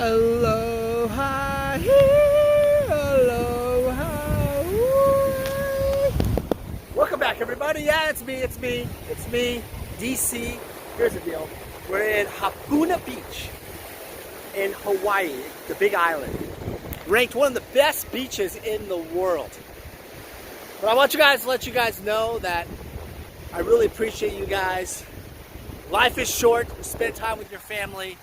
Aloha, aloha. Welcome back, everybody. Yeah, it's me, DC. Here's the deal. We're in Hapuna Beach in Hawaii, the Big Island. Ranked one of the best beaches in the world. But I want you guys to let you guys know that I really appreciate you guys. Life is short. Spend time with your family.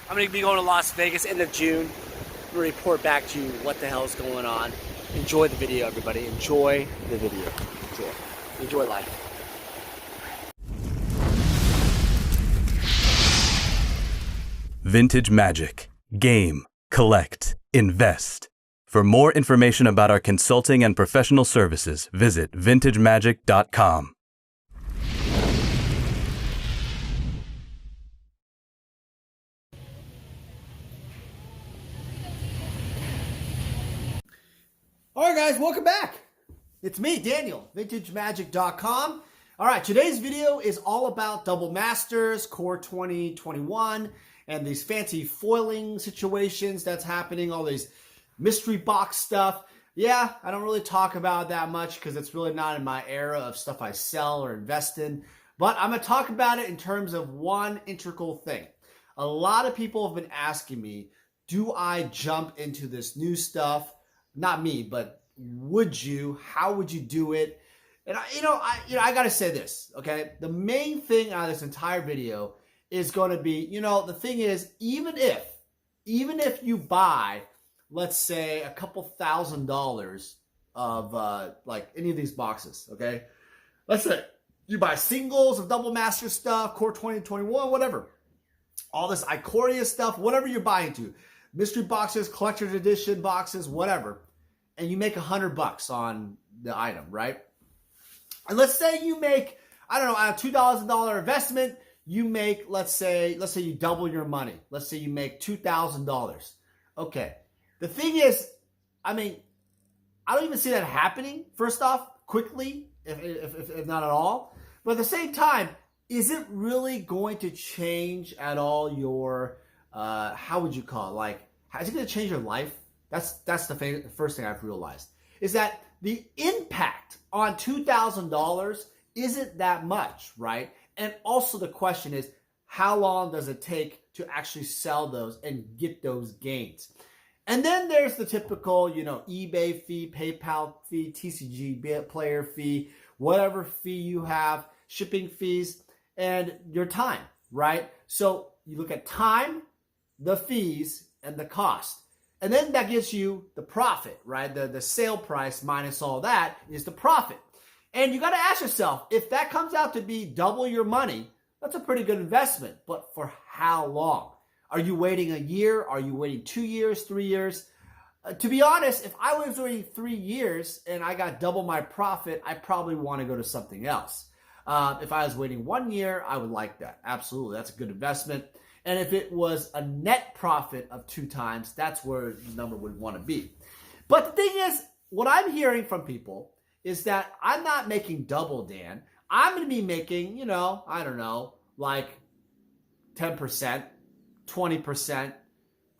I'm going to be going to Las Vegas end of June. I'm going to report back to you what the hell is going on. Enjoy the video, everybody. Enjoy the video. Enjoy life. Vintage Magic. Game, collect, invest. For more information about our consulting and professional services, visit vintagemagic.com. All right, guys, welcome back. It's me, Daniel, vintagemagic.com. All right, today's video is all about Double Masters, Core 2021, and these fancy foiling situations that's happening, all these mystery box stuff. Yeah, I don't really talk about that much because it's really not in my era of stuff I sell or invest in. But I'm going to talk about it in terms of one integral thing. A lot of people have been asking me, do I jump into this new stuff? Not me, but would you? How would you do it? And I got to say this, okay? The main thing out of this entire video is going to be, the thing is, even if you buy, let's say, a couple $1,000s of like any of these boxes, okay? Let's say you buy singles of Double Master stuff, Core 2021, whatever. All this Ikoria stuff, whatever you're buying to. Mystery boxes, collector's edition boxes, whatever. And you make $100 on the item, right? And let's say you make, I don't know, on a $2,000 investment, you make, let's say you double your money. Let's say you make $2,000. Okay. The thing is, I mean, I don't even see that happening, first off, quickly, if not at all. But at the same time, is it really going to change at all your, how would you call it? Like, is it going to change your life? That's the first thing I've realized. Is that the impact on $2,000 isn't that much, right? And also the question is, how long does it take to actually sell those and get those gains? And then there's the typical, eBay fee, PayPal fee, TCG player fee, whatever fee you have, shipping fees, and your time, right? So you look at time, the fees, and the cost. And then that gives you the profit, right? The sale price minus all that is the profit. And you got to ask yourself, if that comes out to be double your money, that's a pretty good investment. But for how long? Are you waiting a year? Are you waiting 2 years, 3 years? To be honest, if I was waiting 3 years and I got double my profit, I probably want to go to something else. If I was waiting 1 year, I would like that. Absolutely. That's a good investment. And if it was a net profit of 2 times, that's where the number would want to be. But the thing is, what I'm hearing from people is that I'm not making double, Dan. I'm going to be making, I don't know, like 10%, 20%,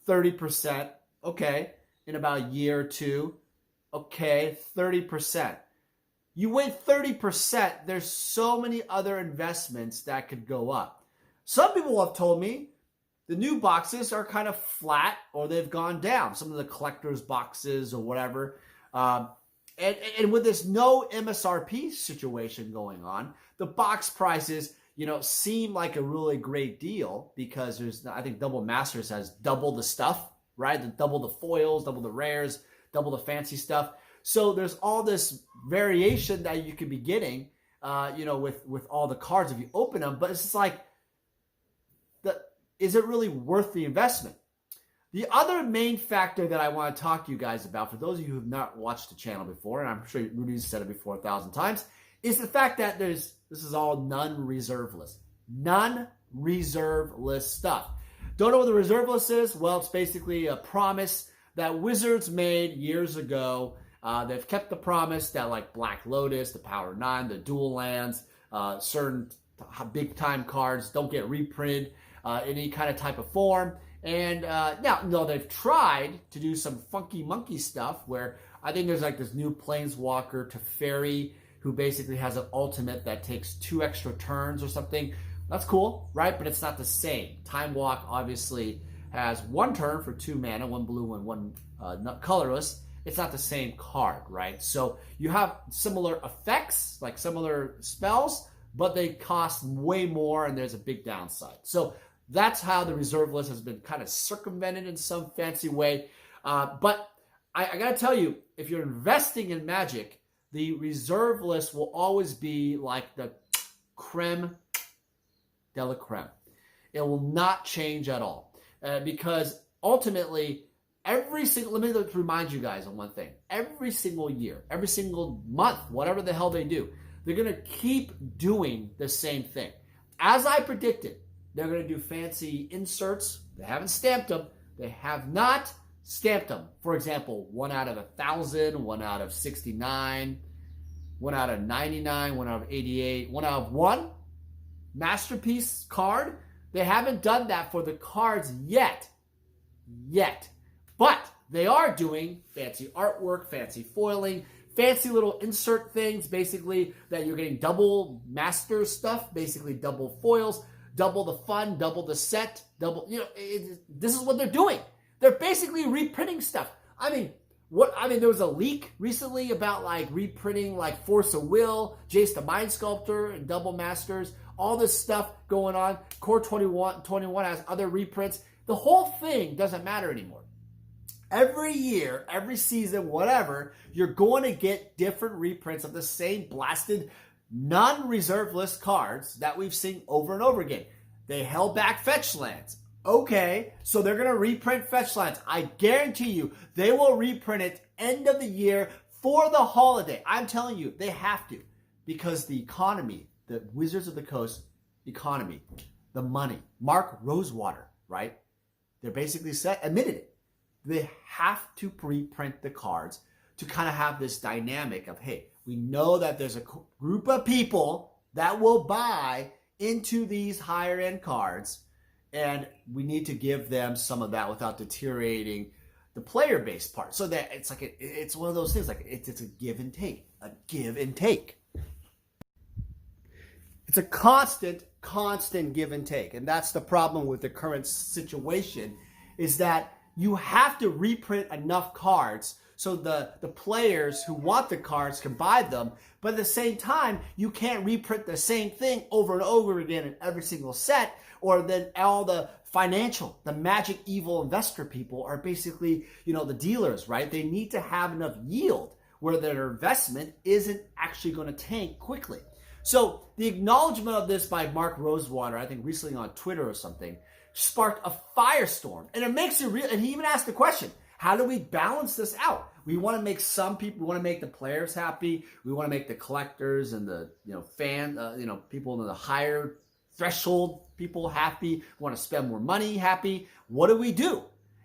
30%, okay, in about a year or two, okay, 30%. You wait 30%, there's so many other investments that could go up. Some people have told me the new boxes are kind of flat or they've gone down. Some of the collector's boxes or whatever. And with this no MSRP situation going on, the box prices, seem like a really great deal because I think Double Masters has double the stuff, right? Double the foils, double the rares, double the fancy stuff. So there's all this variation that you could be getting, with all the cards if you open them. But it's just like, is it really worth the investment? The other main factor that I want to talk to you guys about, for those of you who have not watched the channel before, and I'm sure Rudy's said it before 1,000 times, is the fact that this is all non-reserve list. Non-reserve list stuff. Don't know what the reserve list is? Well, it's basically a promise that Wizards made years ago. They've kept the promise that, like Black Lotus, the Power 9, the Dual Lands, certain big-time cards don't get reprinted any kind of type of form. And now, no, they've tried to do some funky monkey stuff where I think there's like this new Planeswalker Teferi who basically has an ultimate that takes 2 extra turns or something. That's cool, right? But it's not the same. Time Walk obviously has 1 turn for 2 mana, 1 blue and 1 colorless. It's not the same card, right? So you have similar effects, like similar spells, but they cost way more and there's a big downside. So that's how the reserve list has been kind of circumvented in some fancy way. But I got to tell you, if you're investing in Magic, the reserve list will always be like the creme de la creme. It will not change at all. Because ultimately, let me remind you guys on one thing. Every single year, every single month, whatever the hell they do, they're going to keep doing the same thing. As I predicted, they're going to do fancy inserts. They haven't stamped them. They have not stamped them. For example, 1 out of 1,000, 1 out of 69, 1 out of 99, 1 out of 88, 1 out of 1 masterpiece card. They haven't done that for the cards yet. But they are doing fancy artwork, fancy foiling, fancy little insert things, basically that you're getting double master stuff, basically double foils, double the fun, double the set, double, this is what they're doing. They're basically reprinting stuff. I mean, there was a leak recently about like reprinting like Force of Will, Jace the Mind Sculptor, and Double Masters, all this stuff going on. Core 21 has other reprints. The whole thing doesn't matter anymore. Every year, every season, whatever, you're going to get different reprints of the same blasted non-reserve list cards that we've seen over and over again. They held back fetch lands. Okay, so they're going to reprint fetch lands. I guarantee you they will reprint it end of the year for the holiday. I'm telling you, they have to. Because the economy, the Wizards of the Coast economy, the money, Mark Rosewater, right? They're basically admitted it. They have to reprint the cards to kind of have this dynamic of, hey, we know that there's a group of people that will buy into these higher end cards, and we need to give them some of that without deteriorating the player base part. So that it's like it's one of those things, like it's a give and take, It's a constant give and take, and that's the problem with the current situation, is that you have to reprint enough cards so the players who want the cards can buy them, but at the same time, you can't reprint the same thing over and over again in every single set, or then all the the Magic evil investor people are basically, the dealers, right? They need to have enough yield where their investment isn't actually going to tank quickly. So the acknowledgement of this by Mark Rosewater, I think recently on Twitter or something, sparked a firestorm. And it makes it real. And he even asked the question, how do we balance this out? We want to make we want to make the players happy. We want to make the collectors and the, people in the higher threshold people happy. We want to spend more money happy. What do we do?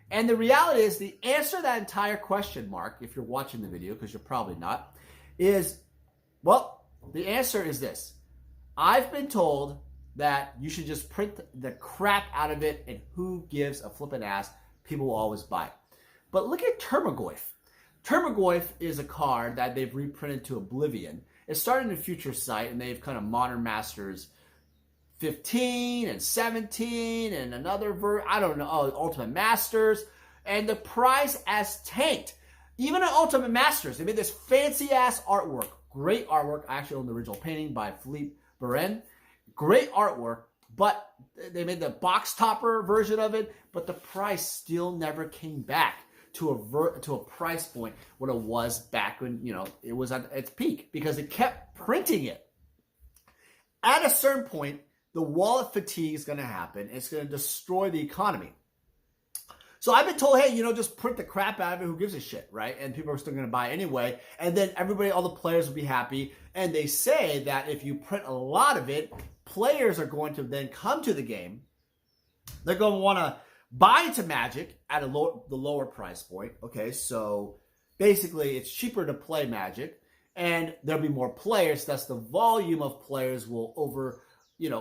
And the reality is the answer to that entire question, Mark, if you're watching the video, because you're probably not, is, well, the answer is this. I've been told that you should just print the crap out of it, and who gives a flippin' ass? People will always buy it. But look at Termagoyf. Termagoyf is a card that they've reprinted to oblivion. It started in Future Sight, and they've kind of Modern Masters 15 and 17 and another Ultimate Masters, and the price has tanked. Even at Ultimate Masters, they made this fancy ass artwork. Great artwork. I actually own the original painting by Philippe Beren. Great artwork, but they made the box topper version of it, but the price still never came back to a price point what it was back when, it was at its peak, because it kept printing it. At a certain point, the wallet fatigue is going to happen. It's going to destroy the economy. So I've been told, hey, just print the crap out of it. Who gives a shit, right? And people are still going to buy anyway. And then all the players will be happy. And they say that if you print a lot of it, players are going to then come to the game. They're going to want to buy into Magic at the lower price point. Okay, so basically it's cheaper to play Magic, and there'll be more players. Thus, the volume of players will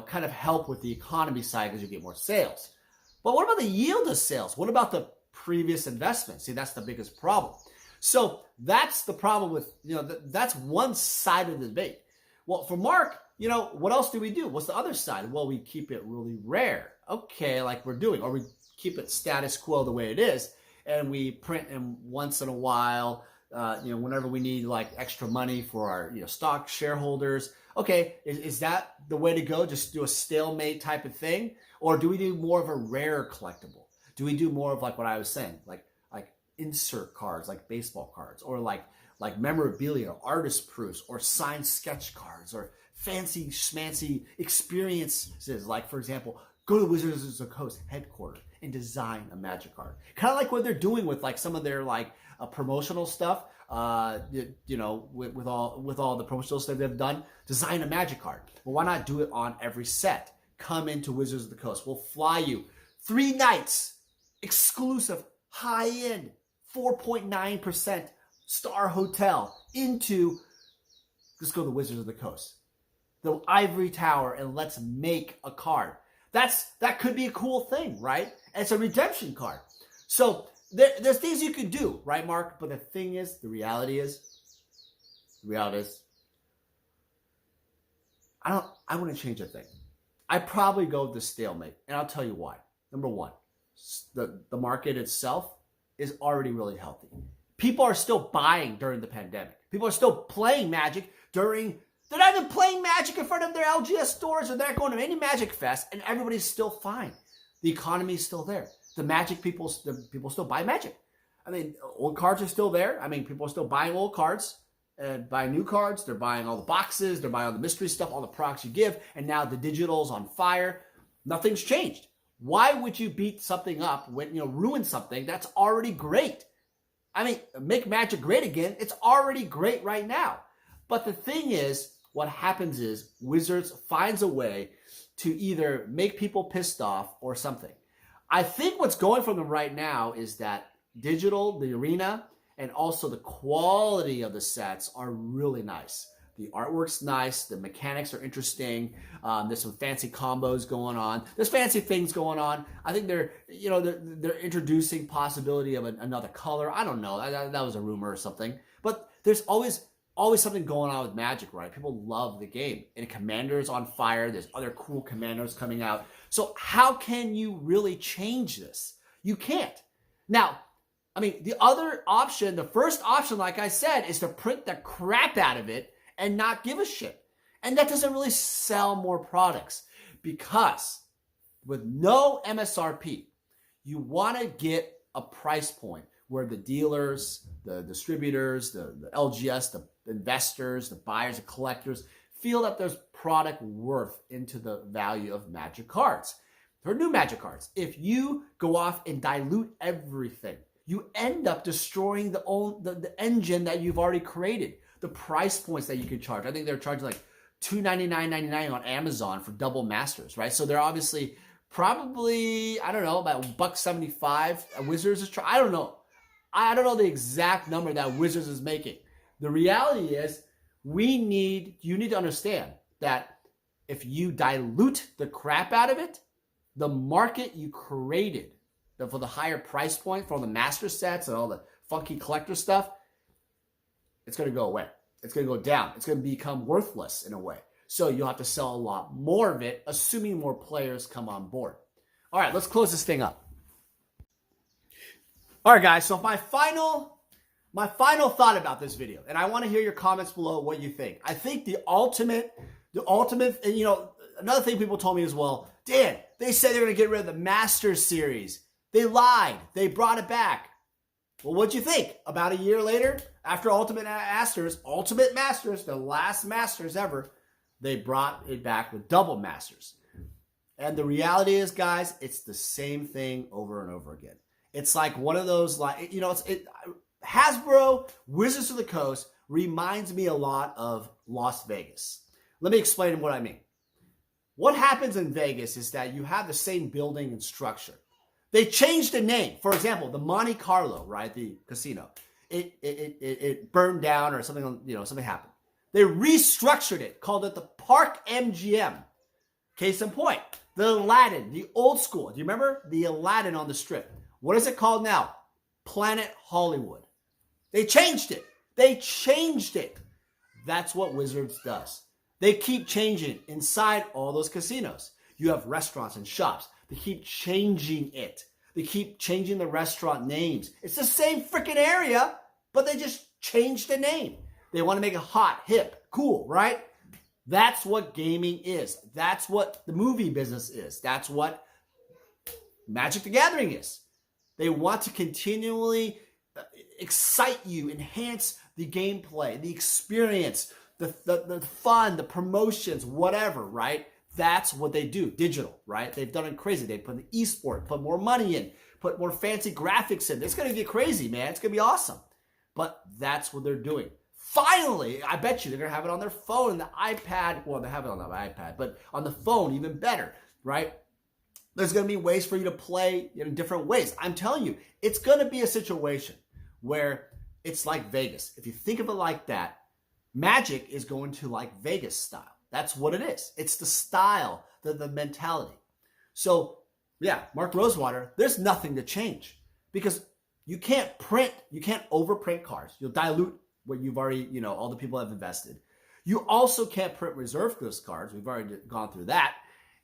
kind of help with the economy side because you get more sales. But what about the yield of sales? What about the previous investment? See, that's the biggest problem. So that's the problem with, that's one side of the debate. Well, for Mark, what else do we do? What's the other side? Well, we keep it really rare. Okay, like we're doing, or we keep it status quo the way it is, and we print them once in a while, whenever we need like extra money for our, stock shareholders. Okay, is that the way to go? Just do a stalemate type of thing? Or do we do more of a rare collectible? Do we do more of like what I was saying, like insert cards, like baseball cards, or like memorabilia, artist proofs, or signed sketch cards, or fancy schmancy experiences, like for example, go to Wizards of the Coast headquarters and design a Magic card. Kind of like what they're doing with like some of their like promotional stuff. With all the promotional stuff they've done, design a Magic card. Well, why not do it on every set? Come into Wizards of the Coast. We'll fly you 3 nights, exclusive, high-end, 4.9% star hotel into, let's go to the Wizards of the Coast, the Ivory Tower, and let's make a card. That could be a cool thing, right? And it's a redemption card. So there's things you could do, right, Mark? But the reality is, I wouldn't change a thing. I'd probably go with the stalemate, and I'll tell you why. Number one, the market itself is already really healthy. People are still buying during the pandemic. People are still playing Magic they're not even playing Magic in front of their LGS stores, or they're not going to any Magic Fest, and everybody's still fine. The economy is still there. The people still buy Magic. I mean, old cards are still there. I mean, people are still buying old cards and buying new cards. They're buying all the boxes. They're buying all the mystery stuff, all the products you give. And now the digital's on fire. Nothing's changed. Why would you beat something up when, ruin something that's already great? I mean, make Magic great again. It's already great right now. But the thing is, what happens is Wizards finds a way to either make people pissed off or something. I think what's going for them right now is that digital, the arena, and also the quality of the sets are really nice. The artwork's nice. The mechanics are interesting. There's some fancy combos going on. There's fancy things going on. I think they're introducing possibility of another color. I don't know. That was a rumor or something. But there's always something going on with Magic, right? People love the game. And Commander's on fire. There's other cool Commanders coming out. So how can you really change this? You can't. Now, I mean, the first option, like I said, is to print the crap out of it and not give a shit. And that doesn't really sell more products, because with no MSRP, you want to get a price point where the dealers, the distributors, the LGS, the investors, the buyers, the collectors feel that there's product worth into the value of Magic cards. For new Magic cards, if you go off and dilute everything, you end up destroying the engine that you've already created. The price points that you can charge. I think they're charging like $299.99 on Amazon for double masters, right? So they're obviously probably, I don't know, about $1.75. Wizards is I don't know. I don't know the exact number that Wizards is making. The reality is, you need to understand that if you dilute the crap out of it, the market you created for the higher price point, for all the master sets and all the funky collector stuff, it's going to go away. It's going to go down. It's going to become worthless in a way. So you'll have to sell a lot more of it, assuming more players come on board. All right, let's close this thing up. All right, guys, so my final thought about this video, and I want to hear your comments below what you think. I think the ultimate, and another thing people told me as well, Dan, they said they're going to get rid of the Masters series. They lied. They brought it back. Well, what'd you think? About a year later, after Ultimate Masters, the last Masters ever, they brought it back with double Masters. And the reality is, guys, it's the same thing over and over again. It's like one of those, Hasbro Wizards of the Coast reminds me a lot of Las Vegas. Let me explain what I mean. What happens in Vegas is that you have the same building and structure. They changed the name. For example, the Monte Carlo, right, the casino, it burned down or something, something happened. They restructured it, called it the Park MGM. Case in point, The Aladdin, the old school. Do you remember the Aladdin on the strip? What is it called now? Planet Hollywood. They changed it. They changed it. That's what Wizards does. They keep changing inside all those casinos. You have restaurants and shops. They keep changing it. They keep changing the restaurant names. It's the same freaking area, but they just changed the name. They want to make it hot, hip, cool, right? That's what gaming is. That's what the movie business is. That's what Magic the Gathering is. They want to continually excite you, enhance the gameplay, the experience, the fun, the promotions, whatever, right? That's what they do. Digital, right? They've done it crazy. They put the esport, put more money in, put more fancy graphics in. It's going to get crazy, man. It's going to be awesome. But that's what they're doing. Finally, I bet you they're going to have it on their phone and the iPad. Well, they have it on the iPad, but on the phone, even better, right? There's going to be ways for you to play in different ways. I'm telling you, it's going to be a situation where it's like Vegas. If you think of it like that, Magic is going to like Vegas style. That's what it is. It's the style, the mentality. So, yeah, Mark Rosewater, there's nothing to change because you can't overprint cards. You'll dilute what you've already, all the people have invested. You also can't print reserve list cards. We've already gone through that.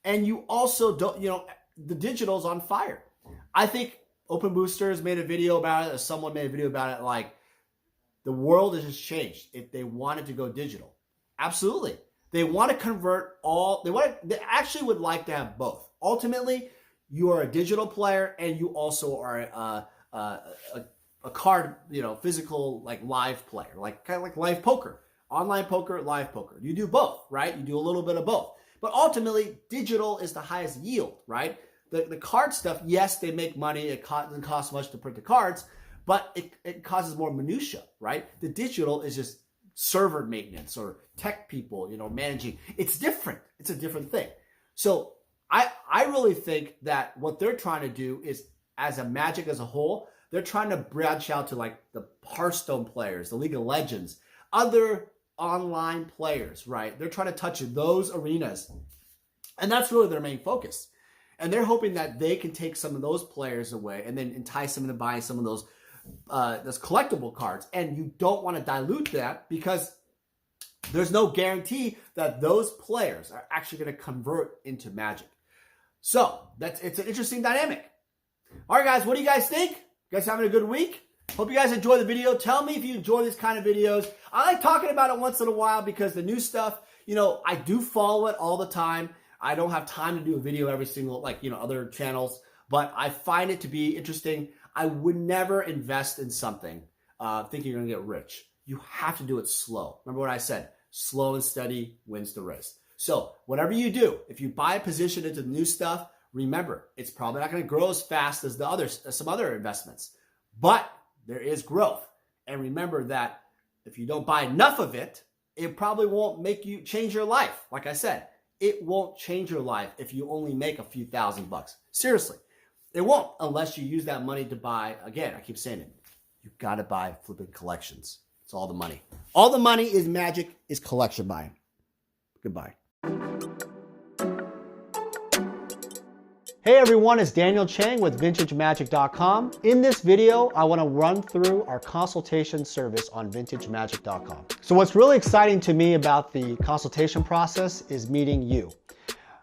And you also don't, the digital's on fire. I think Open Boosters made a video about it, or someone made a video about it, like the world has just changed if they wanted to go digital. Absolutely. They want to convert they actually would like to have both. Ultimately, you are a digital player and you also are a card, physical, like live player, like kind of like live poker, online poker, live poker. You do both, right? You do a little bit of both. But ultimately, digital is the highest yield, right? The card stuff, yes, they make money. It doesn't cost much to print the cards, but it causes more minutia, right? The digital is just server maintenance or tech people, managing. It's different. It's a different thing. So I really think that what they're trying to do is, as a Magic as a whole, they're trying to branch out to like the Hearthstone players, the League of Legends, other online players, right? They're trying to touch those arenas. And that's really their main focus. And they're hoping that they can take some of those players away and then entice them into buying some of those collectible cards. And you don't want to dilute that because there's no guarantee that those players are actually going to convert into Magic. So it's an interesting dynamic. All right, guys, what do you guys think? You guys having a good week? Hope you guys enjoy the video. Tell me if you enjoy these kind of videos. I like talking about it once in a while because the new stuff, I do follow it all the time. I don't have time to do a video every single, other channels, but I find it to be interesting. I would never invest in something thinking you're going to get rich. You have to do it slow. Remember what I said, slow and steady wins the race. So whatever you do, if you buy a position into the new stuff, remember, it's probably not going to grow as fast as some other investments, but there is growth. And remember that if you don't buy enough of it, it probably won't make you change your life. Like I said, it won't change your life if you only make a few $1,000s. Seriously, it won't unless you use that money to buy, again, I keep saying it, you got to buy flipping collections. It's all the money. All the money is Magic is collection buying. Goodbye. Hey everyone, it's Daniel Chang with VintageMagic.com. In this video, I want to run through our consultation service on VintageMagic.com. So what's really exciting to me about the consultation process is meeting you.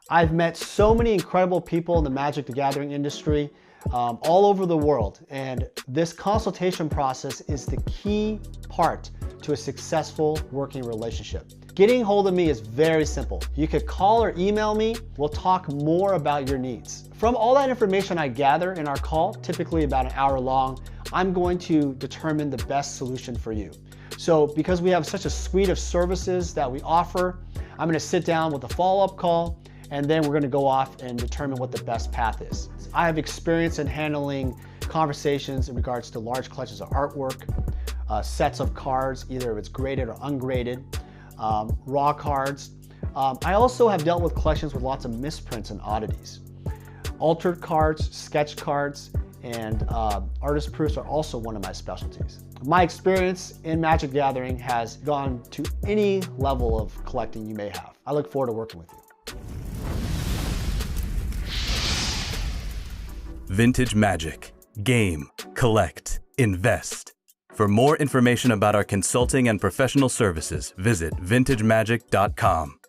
I've met so many incredible people in the Magic the Gathering industry all over the world, and this consultation process is the key part to a successful working relationship. Getting hold of me is very simple. You could call or email me. We'll talk more about your needs. From all that information I gather in our call, typically about an hour long, I'm going to determine the best solution for you. So because we have such a suite of services that we offer, I'm going to sit down with a follow-up call, and then we're going to go off and determine what the best path is. I have experience in handling conversations in regards to large collections of artwork, sets of cards, either if it's graded or ungraded, raw cards. I also have dealt with collections with lots of misprints and oddities. Altered cards, sketch cards, and artist proofs are also one of my specialties. My experience in Magic Gathering has gone to any level of collecting you may have. I look forward to working with you. Vintage Magic. Game, collect, invest. For more information about our consulting and professional services, visit vintagemagic.com.